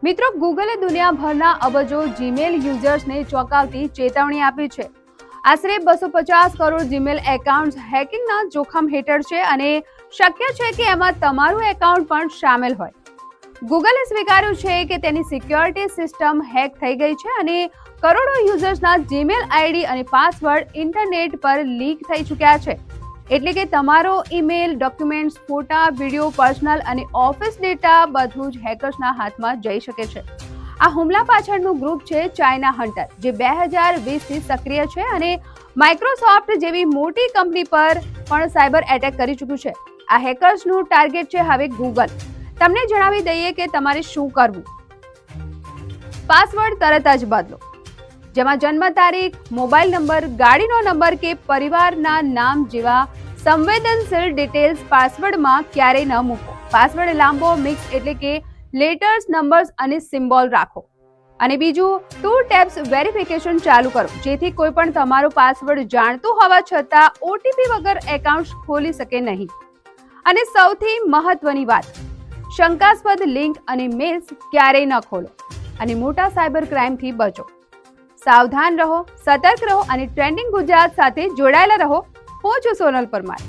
મિત્રો, ગૂગલે દુનિયાભરના અબજો જીમેલ યુઝર્સને ચોંકાવતી ચેતવણી આપી છે. આશરે 250 કરોડ જીમેલ એકાઉન્ટ્સ હેકિંગના જોખમ હેઠળ છે અને શક્ય છે કે એમાં તમારું એકાઉન્ટ પણ સામેલ હોય. ગૂગલે સ્વીકાર્યું છે કે તેની સિક્યોરિટી સિસ્ટમ હેક થઈ ગઈ છે અને કરોડો યુઝર્સના જીમેલ આઈડી અને પાસવર્ડ ઇન્ટરનેટ પર લીક થઈ ચૂક્યા છે. એટલે કે તમારો ઈમેલ, ડોક્યુમેન્ટ્સ, ફોટા, વિડીયો, પર્સનલ અને ઓફિસ ડેટા બધું જ હેકર્સના હાથમાં જઈ શકે છે. આ હુમલા પાછળનું ગ્રુપ છે ચાઇના હન્ટર, જે 2020થી સક્રિય છે અને માઇક્રોસોફ્ટ જેવી મોટી કંપની પર પણ સાયબર એટેક કરી ચૂક્યું છે. આ હેકર્સનું ટાર્ગેટ છે હવે ગૂગલ. તમને જણાવી દઈએ કે તમારે શું કરવું. પાસવર્ડ તરત જ બદલો, જેમાં જન્મ તારીખ, મોબાઈલ નંબર, ગાડીનો નંબર કે પરિવારના નામ જેવા સંવેદનશીલ ડિટેલ્સ પાસવર્ડમાં ક્યારેય ન મૂકો. પાસવર્ડ લાંબો, મિક્સ એટલે કે લેટર્સ, નંબર્સ અને સિમ્બોલ રાખો. અને બીજું, 2 સ્ટેપ્સ વેરિફિકેશન ચાલુ કરો, જેથી કોઈ પણ તમારો પાસવર્ડ જાણતું હોવા છતાં ઓટીપી વગર એકાઉન્ટ ખોલી શકે નહીં. અને સૌથી મહત્વની વાત, શંકાસ્પદ લિંક અને મેલ્સ ક્યારેય ન ખોલો અને મોટા સાયબર ક્રાઇમથી બચો. સાવધાન રહો, સતર્ક રહો અને ટ્રેન્ડિંગ ગુજરાત સાથે જોડાયેલા રહો. હું છું સોનલ પરમાર.